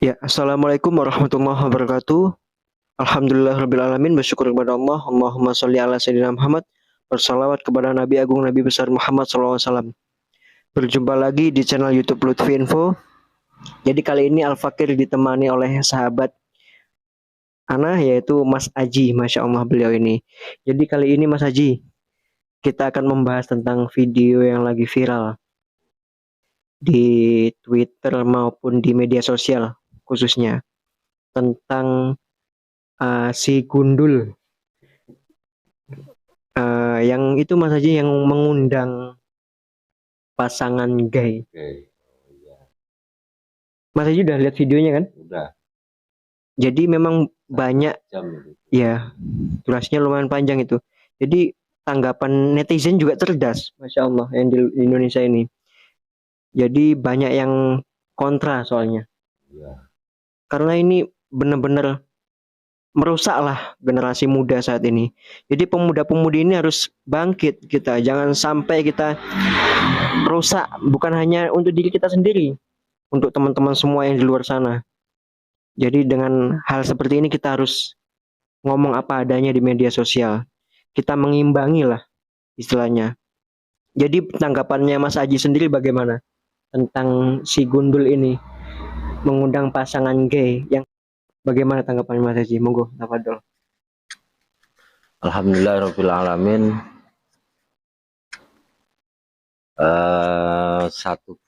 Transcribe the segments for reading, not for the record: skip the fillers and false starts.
Ya, Assalamualaikum warahmatullahi wabarakatuh. Alhamdulillahirrabbilalamin. Bersyukur kepada Allah. Allahumma sholli ala sayyidina Muhammad. Bersalawat kepada Nabi Agung Nabi Besar Muhammad SAW. Berjumpa lagi di channel YouTube Lutfi Info. Jadi kali ini Al Fakir ditemani oleh sahabat Ana, yaitu Mas Aji. Masya Allah beliau ini. Jadi kali ini Mas Aji, kita akan membahas tentang video yang lagi viral di Twitter maupun di media sosial, khususnya tentang si Gundul. Yang itu Mas Haji yang mengundang pasangan gay. Oke, oh iya, Mas Haji udah lihat videonya kan? udah Jadi memang banyak, jam itu. ya, durasinya lumayan panjang itu. Jadi tanggapan netizen juga cerdas, Masya Allah, yang di Indonesia ini. Jadi banyak yang kontra soalnya. Iya, Karena ini benar-benar merusaklah generasi muda saat ini. Jadi pemuda-pemudi ini harus bangkit kita. Jangan sampai kita rusak, bukan hanya untuk diri kita sendiri, untuk teman-teman semua yang di luar sana. Jadi dengan hal seperti ini kita harus ngomong apa adanya di media sosial. Kita mengimbangi lah istilahnya. Jadi tanggapannya Mas Aji sendiri bagaimana tentang si Gundul ini mengundang pasangan gay? Yang bagaimana tanggapannya Mas Aji? Monggo, tafadhol. Alhamdulillahirrahmanirrahim. 1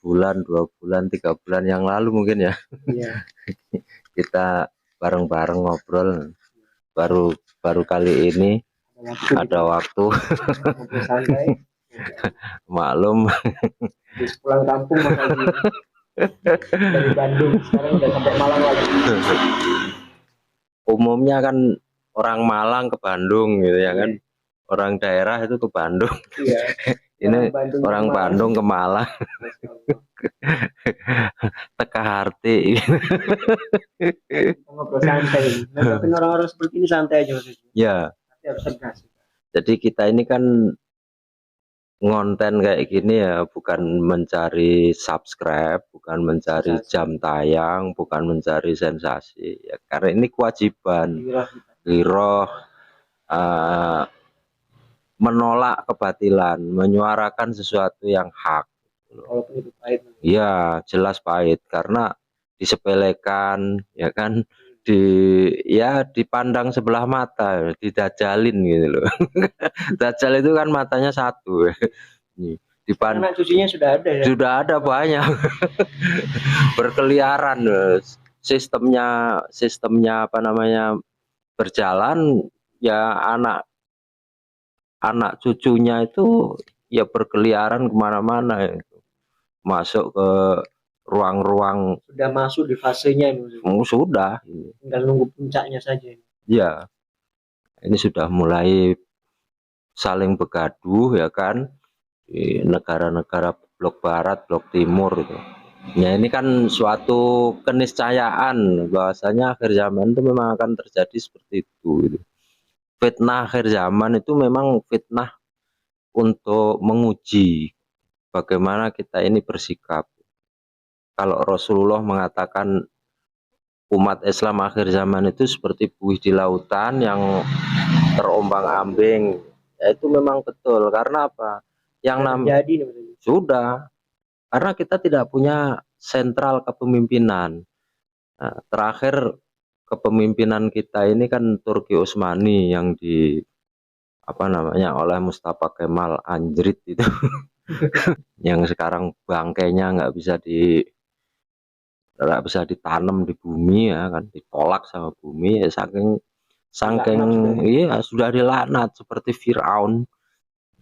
bulan, 2 bulan, 3 bulan yang lalu mungkin ya, Iya. kita bareng-bareng ngobrol. Baru kali ini ada waktu. Santai. Maklum, Habis pulang kampung Mas Aji dari Bandung, sekarang udah sampai Malang lagi. umumnya kan orang Malang ke Bandung gitu ya kan, orang daerah itu ke Bandung. Iya. Ini Bandung orang Bandung ke Malang. Teka Harti. ngobrol santai. Ngadepin orang-orang seperti ini santai aja Mas Aji. Ya, Tapi harus tegas. jadi kita ini kan ngonten kayak gini ya, bukan mencari subscribe, bukan mencari jam tayang, bukan mencari sensasi ya, karena ini kewajiban giroh, menolak kebatilan, menyuarakan sesuatu yang hak. Walaupun itu pahit. Ya jelas pahit, karena disepelekan ya kan, dipandang sebelah mata, didajalin gitu loh. Dajjal itu kan matanya satu. Karena cucinya sudah ada ya. Sudah ada banyak. Berkeliaran, sistemnya apa namanya berjalan ya, anak cucunya itu ya berkeliaran kemana-mana, masuk ke ruang-ruang. Sudah masuk di fasenya ini. Sudah, Tinggal nunggu puncaknya saja. ya ini sudah mulai saling begaduh ya kan, di negara-negara blok barat, blok timur itu. Ya ini kan suatu keniscayaan bahwasanya akhir zaman itu memang akan terjadi seperti itu gitu. Fitnah akhir zaman itu memang fitnah untuk menguji bagaimana kita ini bersikap. Kalau Rasulullah mengatakan umat Islam akhir zaman itu seperti buih di lautan yang terombang-ambing, ya itu memang betul. Karena apa? Sudah, karena kita tidak punya sentral kepemimpinan. Nah, terakhir kepemimpinan kita ini kan Turki Utsmani yang di apa namanya oleh Mustafa Kemal Anjrit itu. Yang sekarang bangkainya nggak bisa ditanam di bumi ya kan, ditolak sama bumi ya, saking iya sudah dilaknat seperti Firaun.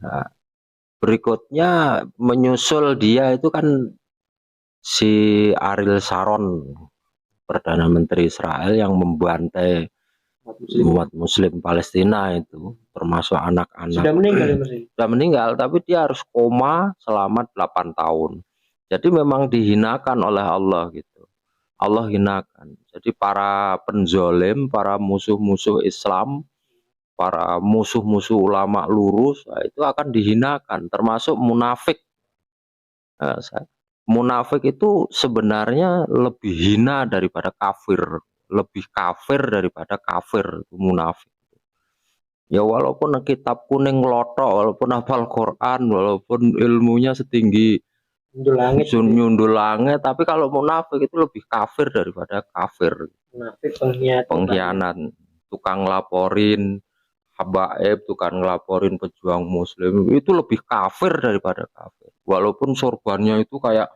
Nah, berikutnya menyusul dia itu kan si Ariel Sharon, Perdana Menteri Israel yang membantai umat Muslim Palestina itu, termasuk anak-anak. Sudah meninggal, tapi dia harus koma selama 8 tahun. Jadi memang dihinakan oleh Allah gitu. Allah hinakan. Jadi para penzolim, para musuh-musuh Islam, para musuh-musuh ulama lurus, itu akan dihinakan, termasuk munafik. Nah, munafik itu sebenarnya lebih hina daripada kafir, lebih kafir daripada kafir itu munafik. Ya walaupun kitab kuning lotok, walaupun hafal Quran, walaupun ilmunya setinggi Nyundul langit gitu. nyundul langit, tapi kalau munafik itu lebih kafir daripada kafir. Munafik Pengkhianat, tukang laporin habaib, tukang ngelaporin pejuang muslim itu lebih kafir daripada kafir. Walaupun sorbannya itu kayak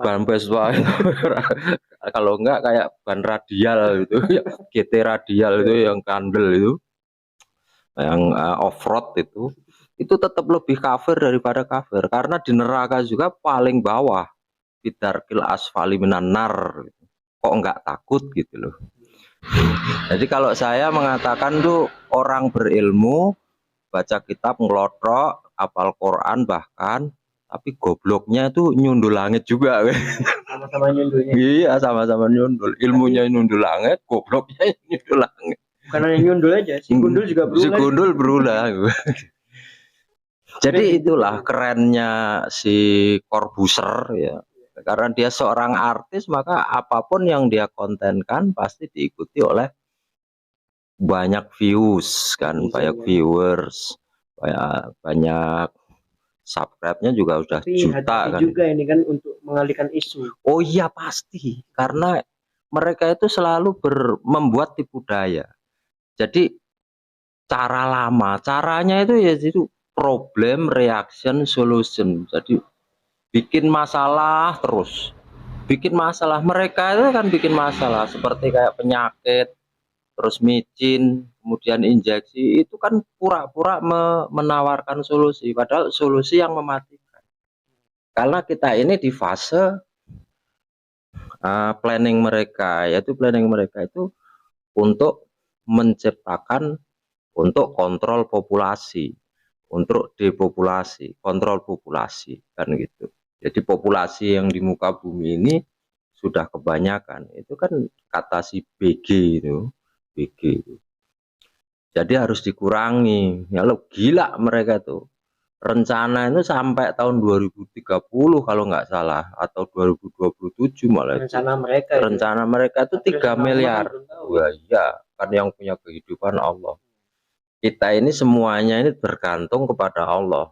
ban Vespa kalau enggak kayak ban radial itu ya, GT radial itu yang kandel itu, yang off-road itu tetap lebih kafir daripada kafir, karena di neraka juga paling bawah, bidarkil asfali minan nar. Kok enggak takut gitu loh. Jadi kalau saya mengatakan tuh orang berilmu, baca kitab, ngelotok, hafal Quran bahkan, tapi gobloknya itu nyundul langit juga. Sama-sama nyundulnya. Iya, sama-sama nyundul. Ilmunya nyundul langit, gobloknya nyundul langit. Bukan hanya nyundul aja, si gundul juga berulang. Si gundul berulang. Jadi itulah kerennya si Corbuzier ya. Karena dia seorang artis, maka apapun yang dia kontenkan pasti diikuti oleh banyak views kan, banyak viewers, banyak subscribe-nya juga udah juta kan. Juga ini kan untuk mengalihkan isu. Oh iya pasti, karena mereka itu selalu membuat tipu daya. Jadi cara lama, caranya itu ya itu problem, reaction, solution. Jadi bikin masalah terus, bikin masalah. Mereka itu kan bikin masalah seperti kayak penyakit, terus micin, kemudian injeksi, itu kan pura-pura menawarkan solusi, padahal solusi yang mematikan. Karena kita ini di fase planning mereka, yaitu planning mereka itu untuk menciptakan, untuk kontrol populasi, untuk depopulasi, kontrol populasi, kan gitu. Jadi populasi yang di muka bumi ini sudah kebanyakan, itu kan kata si BG itu, BG itu. Jadi harus dikurangi. Ya lo gila mereka tuh. Rencana itu sampai tahun 2030 kalau nggak salah, atau 2027 malah. Rencana mereka itu 3 miliar. Wah iya, kan yang punya kehidupan Allah. Kita ini semuanya ini bergantung kepada Allah.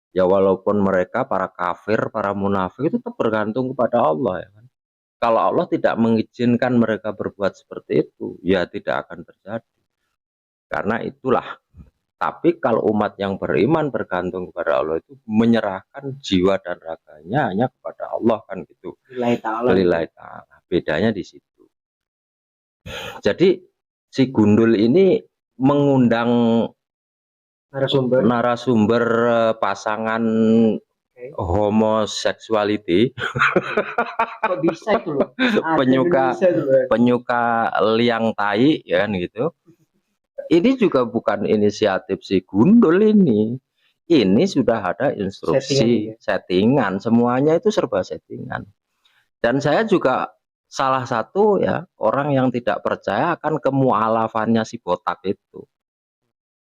Ya walaupun mereka para kafir, para munafik itu tetap bergantung kepada Allah ya kan. Kalau Allah tidak mengizinkan mereka berbuat seperti itu, ya tidak akan terjadi. Karena itulah. Tapi kalau umat yang beriman bergantung kepada Allah itu menyerahkan jiwa dan raganya hanya kepada Allah kan gitu. Lillahi ta'ala. Bedanya di situ. Jadi si gundul ini mengundang narasumber pasangan homoseksuality. Kok bisa itu loh? penyuka liang tai ya kan gitu. Ini juga bukan inisiatif si gundul ini. Ini sudah ada instruksi settingan, semuanya itu serba settingan. Dan saya juga salah satu ya orang yang tidak percaya akan kemualafannya si botak itu.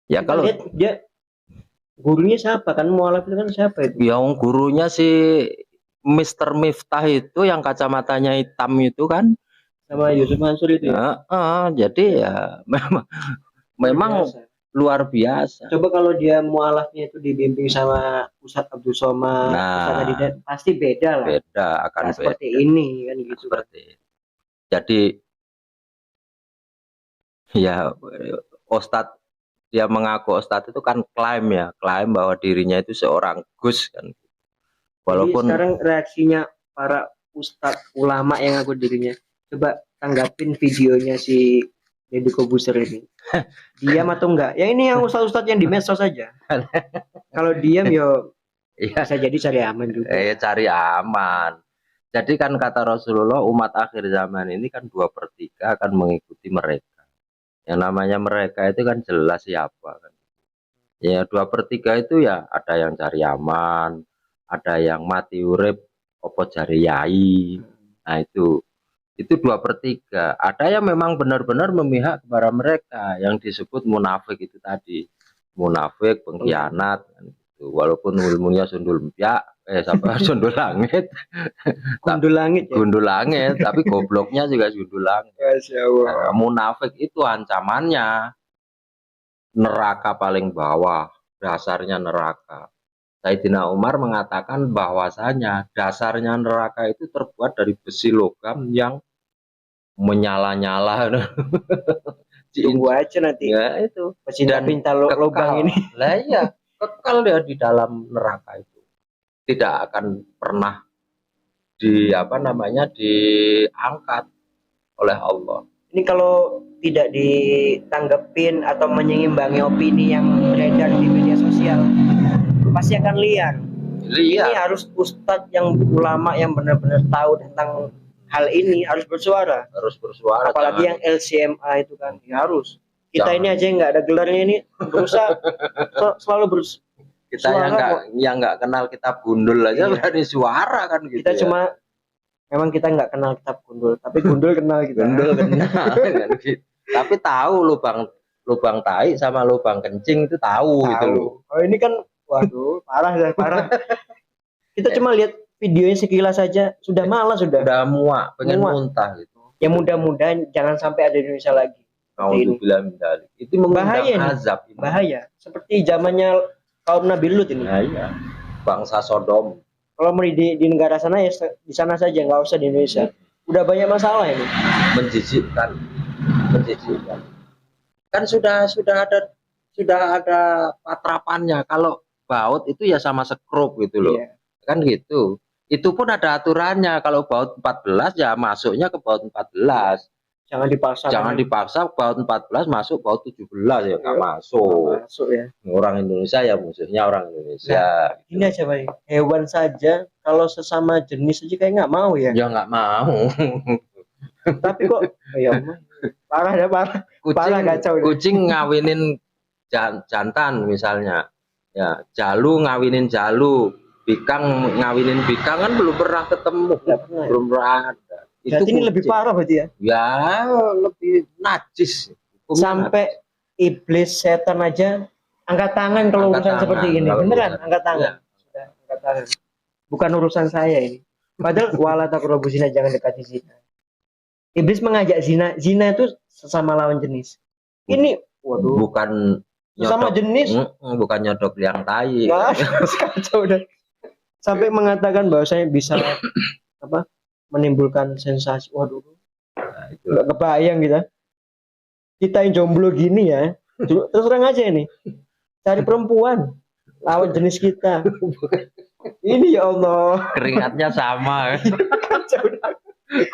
Ya kita kalau dia gurunya siapa kan, mualaf itu kan siapa itu? Yang gurunya si Mr. Miftah itu yang kacamatanya hitam itu kan, sama Yusuf Mansur itu ya. Jadi ya memang luar biasa. Coba kalau dia mualafnya itu dibimbing sama Ustadz Abdul Somad, Ustadz Adidat, pasti beda lah. Beda akan beda. Seperti ini kan gitu. Seperti kan. Jadi ya Ustadz, dia mengaku Ustadz itu kan klaim bahwa dirinya itu seorang Gus kan. Walaupun jadi sekarang reaksinya para Ustadz ulama yang ngaku dirinya, coba tanggapin videonya si Deddy Corbuzier ini. Diam atau enggak? Yang ini yang ustadz-ustadz yang di medsos saja. Kalau diam yo bisa jadi cari aman juga. Cari aman. Jadi kan kata Rasulullah, umat akhir zaman ini kan 2/3 akan mengikuti mereka. Yang namanya mereka itu kan jelas siapa kan. Ya 2/3 itu ya ada yang cari aman, ada yang mati urip opo jari yai. Nah itu 2/3. Ada yang memang benar-benar memihak kepada mereka yang disebut munafik itu tadi, munafik, pengkhianat. gitu. Walaupun ilmunya sundul empyak, sampai sundul langit, Gundul langit ya. gundul langit, tapi gobloknya juga gundul langit. Masya Allah. Munafik itu ancamannya neraka paling bawah, dasarnya neraka. Sayyidina Umar mengatakan bahwasanya dasarnya neraka itu terbuat dari besi logam yang menyala-nyala. Tunggu aja nanti. Ya itu. Pinta-pinta lubang ini. Lah iya, kekal dia di dalam neraka itu. Tidak akan pernah diangkat oleh Allah. Ini kalau tidak ditanggepin atau menyeimbangi opini yang beredar di media sosial, pasti akan liar. Ini harus ustadz yang ulama yang benar-benar tahu tentang hal ini harus bersuara. Apalagi yang LCMA itu kan harus. Kita ini aja yang nggak ada gelarnya ini berusaha selalu kita yang nggak kenal kitab gundul aja berani suara kan gitu. Kita cuma memang kita nggak kenal kitab gundul, tapi gundul kenal kita. Gundul kenal kan gitu. Tapi tahu lubang tai sama lubang kencing itu tahu gitu loh. Oh ini kan waduh parah. Kita cuma lihat videonya sekilas saja sudah malas sudah muak, pengen muntah gitu. Ya mudah-mudahan jangan sampai ada di Indonesia lagi. Itu mengundang azab. Bahaya. Seperti zamannya kaum Nabi Lut ini. Nah, iya. Bangsa Sodom. Kalau mau di negara sana ya di sana saja, nggak usah di Indonesia. Udah banyak masalah ini. Menjijikkan. Kan sudah ada patrapannya. Kalau baut itu ya sama sekrup gitu loh. Iya. Kan gitu. Itu pun ada aturannya. Kalau baut 14 ya masuknya ke baut 14. Jangan dipaksa baut 14 masuk baut 17 ya nggak masuk ya. Orang Indonesia ya musuhnya orang Indonesia. Nah, ini aja Pak. Hewan saja kalau sesama jenis aja kayak nggak mau ya. Ya nggak mau. Tapi kok ya parah. Kucing ngawinin jantan misalnya. Ya, jalu ngawinin jalu, bikang ngawinin bikang kan belum pernah ketemu. Belum pernah ada. Itu ini lebih parah berarti ya? Ya lebih najis. Sampai iblis setan aja angkat tangan kalau urusan seperti ini. Beneran angkat tangan. Sudah angkat tangan. Bukan urusan saya ini. Padahal wala taqrabu zina, jangan dekati zina. Iblis mengajak zina. Zina itu sesama lawan jenis. Ini waduh. Bukan sesama jenis. Bukan nyodok liang tai. Kacau udah. Sampai mengatakan bahwasanya bisa menimbulkan sensasi. Waduh, nggak kebayang kita yang jomblo gini ya. Terus terang aja ini cari perempuan lawan jenis kita. Ini ya Allah, keringatnya sama.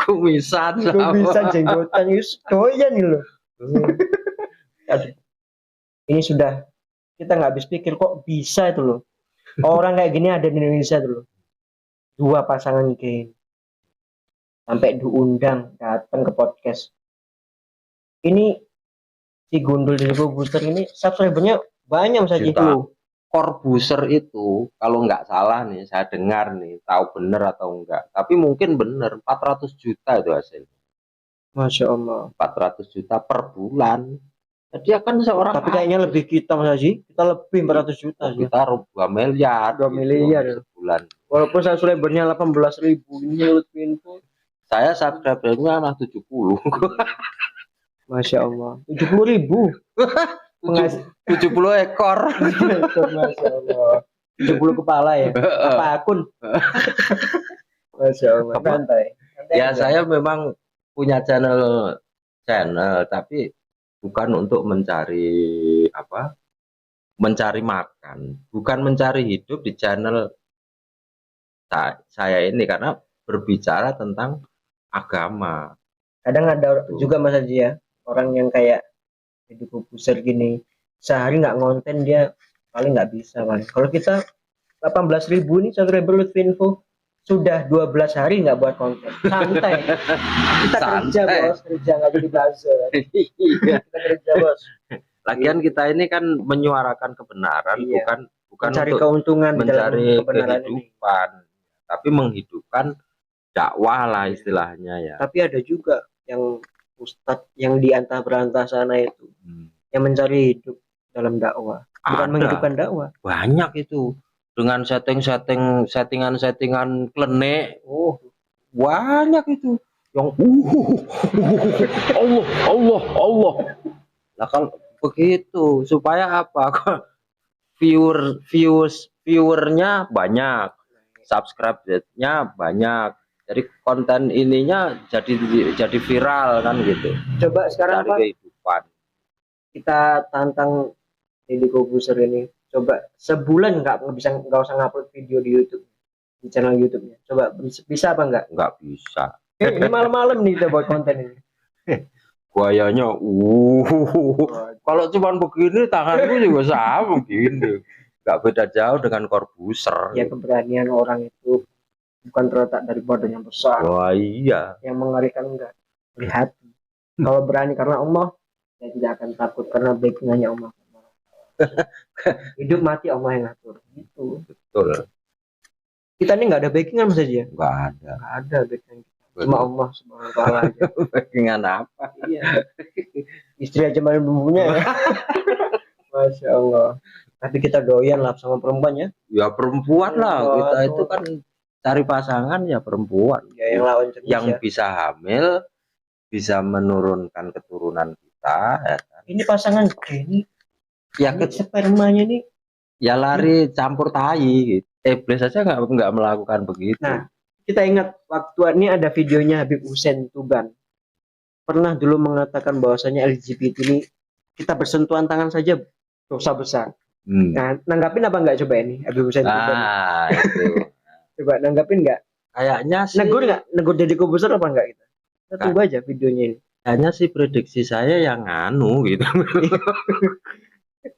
Kumisan jenggotan doyan nih loh. Ini sudah kita nggak habis pikir kok bisa itu loh. Orang kayak gini ada di Indonesia tuh loh. 2 pasangan kayak sampai diundang datang ke podcast. Ini si Gundul di Corbuzier ini subscribernya banyak saja itu. Corbuzier itu kalau nggak salah nih, saya dengar nih, tahu bener atau enggak, tapi mungkin bener 400 juta itu hasilnya. Masya Allah. 400 juta per bulan. Jadi akan seorang. Tapi kayaknya lebih kita Mas Haji, kita lebih 400 juta. Kita 2 miliar. 2 miliar sebulan. Walaupun subscribernya 18.000 ini info. Saya subscribernya mah 70. Masya Allah. 70.000. 70 ekor. Masya Allah. 70 kepala ya. Apa akun? Masya Allah. Santai. Ya saya memang punya channel, tapi bukan untuk mencari makan, bukan mencari hidup di channel saya ini, karena berbicara tentang agama. Kadang ada juga Mas Haji ya, orang yang kayak di Corbuzier gini, sehari nggak ngonten dia paling nggak bisa kan. Kalau kita 18.000 nih subscriber Lutfinfo sudah 12 hari nggak buat konten, santai. Kita kerja nggak jadi buzzer. Kita kerja bos. Lagian kita ini kan menyuarakan kebenaran, bukan mencari untuk keuntungan, mencari kehidupan, tapi menghidupkan dakwah lah istilahnya ya. Tapi ada juga yang ustadz yang di antah berantah sana itu yang mencari hidup dalam dakwah. bukan Ada menghidupkan dakwah. banyak itu dengan settingan klenik. Oh, banyak itu yang Allah Allah Allah. Lah kalau begitu supaya apa? Viewernya banyak, subscribe-nya banyak. Jadi konten ininya jadi viral kan gitu. Coba sekarang Dari Pak, kehidupan. kita tantang Deddy Corbuzier ini. Coba sebulan nggak usah ngupload video di YouTube, di channel YouTube-nya. Coba bisa apa enggak? Nggak bisa. Ini malam-malam nih kita buat konten ini. Buayanya, kalau cuman begini tanganku juga sama begini. Nggak beda jauh dengan Corbuzier. Ya keberanian orang itu bukan terletak dari badan yang besar. Wah iya. Yang mengerikan enggak. Lihat. Kalau berani karena Allah, saya tidak akan takut karena backingannya Allah. Hidup mati Allah yang ngatur. Gitu. Betul. Kita ini nggak ada backingan Mas Haji ya? Nggak ada. Nggak ada backingan kita. Cuma Allah Subhanahu wa taala aja. Backingan apa? Iya. Istri aja main bumbunya ya. Masya Allah. Tapi kita doyan lah sama perempuan ya. Ya perempuan lah. Oh, Kita itu kan cari pasangan ya perempuan. Ya, yang lawan jenis Yang ya. bisa hamil, bisa menurunkan keturunan kita. Ya kan? Ini pasangan ini. Ya spermanya nih. Ya lari campur tai. Gitu. Iblis saja nggak melakukan begitu. Nah, kita ingat waktu ini ada videonya Habib Hussein Tuban. Pernah dulu mengatakan bahwasanya LGBT ini kita bersentuhan tangan saja dosa besar. Nah, nanggapin apa enggak coba ini Habib Hussein Tuban? Itu. Coba nanggapin enggak? Kayaknya sih. Negur Deddy Corbuzier apa enggak gitu? Kita tunggu aja videonya ini. Kayaknya sih prediksi saya yang anu gitu.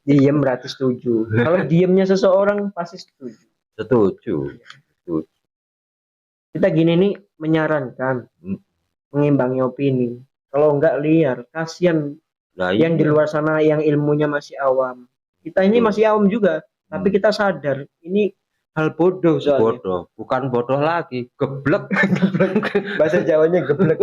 Diem berarti setuju. Kalau diemnya seseorang pasti setuju. Setuju. Kita gini nih menyarankan, mengimbangi opini. Kalau enggak liar, kasihan yang di luar sana yang ilmunya masih awam. Kita ini masih awam juga, tapi kita sadar ini hal bodoh soalnya. Bodoh, bukan bodoh lagi, geblek. Bahasa Jawanya geblek.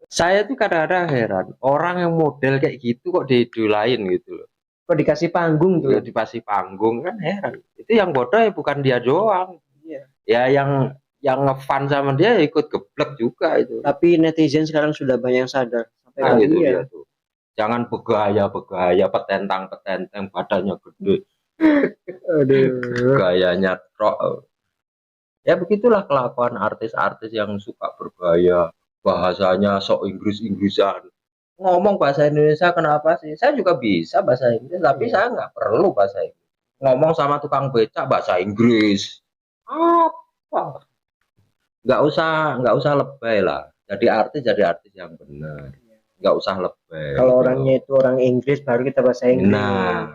Saya tuh kadang-kadang heran, orang yang model kayak gitu kok diidolain gitu loh. Kok dikasih panggung tuh? Ya, dikasih panggung kan heran. Itu yang bodoh ya bukan dia doang. Iya. Ya yang ngefan sama dia ikut geblek juga itu. Tapi netizen sekarang sudah banyak yang sadar. Nah, itu dia tuh. Jangan begaya petentang badannya gede. Aduh. Gayanya trok. Ya begitulah kelakuan artis-artis yang suka bergaya, bahasanya sok Inggrisan. Ngomong bahasa Indonesia kenapa sih? Saya juga bisa bahasa Inggris, tapi saya nggak perlu bahasa Inggris. Ngomong sama tukang becak bahasa Inggris. Apa? Nggak usah lebay lah. Jadi artis yang benar. Nggak usah lebay. Kalau orangnya itu orang Inggris baru kita bahasa Inggris. Nah,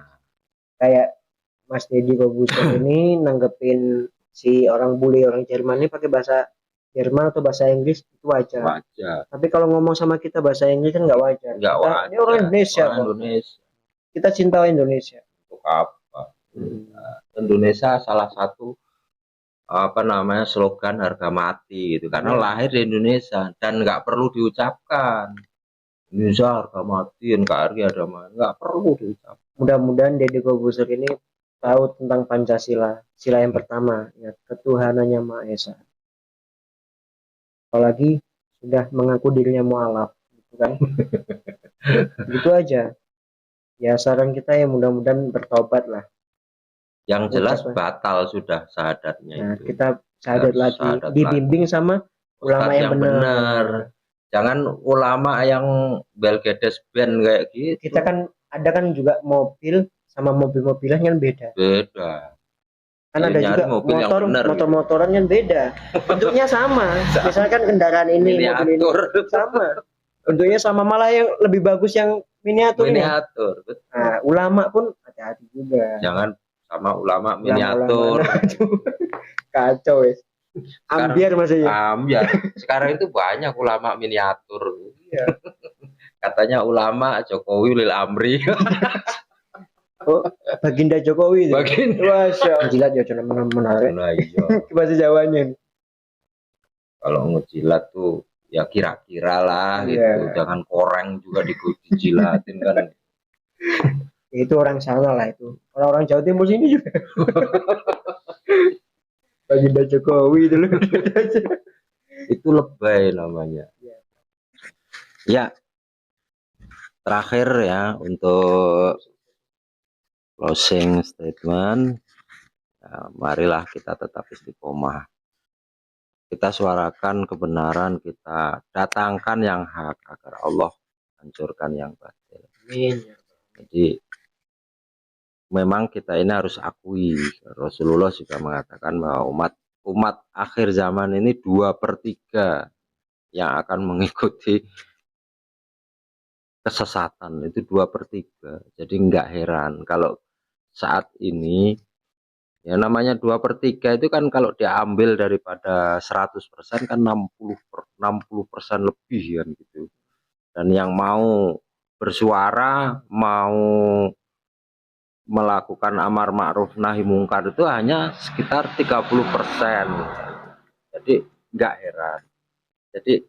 kayak Mas Deddy Corbuzier ini nanggepin si orang bule orang Jerman ini pakai bahasa Jerman atau bahasa Inggris itu wajar. Tapi kalau ngomong sama kita bahasa Inggris kan nggak wajar. Ini orang Indonesia. Kita cinta Indonesia. Untuk apa? Indonesia salah satu slogan harga mati gitu karena lahir di Indonesia dan nggak perlu diucapkan Indonesia harga mati NKRI ada mana nggak perlu diucapkan. Mudah-mudahan Deddy Corbuzier ini tahu tentang Pancasila, sila yang pertama ya ketuhanannya Maha Esa. Apalagi sudah mengaku dirinya mualaf gitu kan. Gitu aja ya, saran kita ya mudah-mudahan bertobat lah. Yang jelas batal sudah syahadatnya. Nah, itu kita syahadat lagi dibimbing lagi sama ulama yang benar. Jangan ulama yang Belgedes band kayak gitu. Kita kan ada kan juga mobil sama mobil-mobilan kan beda. Kan ada juga motor-motoran kan beda. Bentuknya sama. Misalkan kendaraan ini mobil ini sama. Bentuknya sama, malah yang lebih bagus yang miniatur. Nah, ulama pun hati-hati juga. Jangan sama ulama miniatur. Kacau wes. Ambiar maksudnya. Ambiar. Sekarang itu banyak ulama miniatur. Iya. Katanya ulama Jokowi Lil Amri. Oh, Baginda Jokowi. Baginda. Masya. Jilat ya cuma menarik. Nah, iya. Bahasa Jawanya. Kalau ngejilat tuh ya kira-kira lah gitu. Jangan koreng juga dijilatin kan. Itu orang sana lah itu. Orang-orang Jawa Timur sini juga. Baginda Jokowi itu loh. Itu lebay namanya. Ya, terakhir ya untuk closing statement, ya, marilah kita tetap istiqomah. Kita suarakan kebenaran, kita datangkan yang hak agar Allah hancurkan yang batil. Amin. Jadi memang kita ini harus akui, Rasulullah juga mengatakan bahwa umat akhir zaman ini 2/3 yang akan mengikuti kesesatan, itu 2/3. Jadi nggak heran kalau saat ini ya namanya 2/3 itu kan kalau diambil daripada 100% kan 60% lebih kan gitu. Dan yang mau bersuara, mau melakukan amar ma'ruf nahi mungkar itu hanya sekitar 30%. Jadi nggak heran. Jadi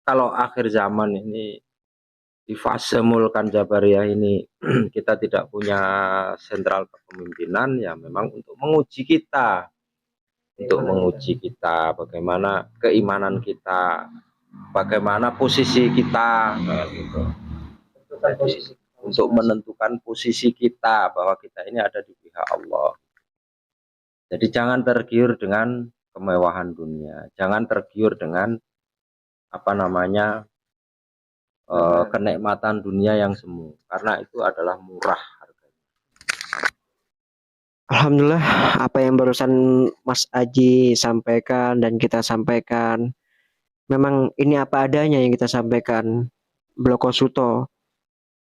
kalau akhir zaman ini di fase Mulkan Jabariyah ini kita tidak punya sentral kepemimpinan, ya memang untuk menguji kita bagaimana keimanan kita, bagaimana posisi kita, gitu. Jadi, untuk menentukan posisi kita bahwa kita ini ada di pihak Allah. Jadi jangan tergiur dengan kemewahan dunia, jangan tergiur dengan apa namanya kenikmatan dunia yang semu, karena itu adalah murah harganya. Alhamdulillah, apa yang barusan Mas Aji sampaikan dan kita sampaikan, memang ini apa adanya yang kita sampaikan, Bloko Suto,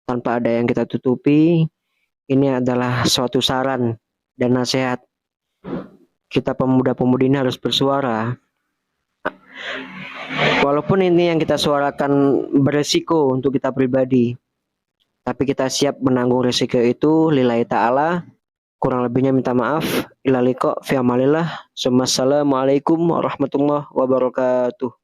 tanpa ada yang kita tutupi. Ini adalah suatu saran dan nasihat. Kita pemuda-pemudi ini harus bersuara. Walaupun ini yang kita suarakan beresiko untuk kita pribadi, tapi kita siap menanggung resiko itu lillahi ta'ala. Kurang lebihnya minta maaf. Ila liqa fi amalillah. Assalamualaikum warahmatullahi wabarakatuh.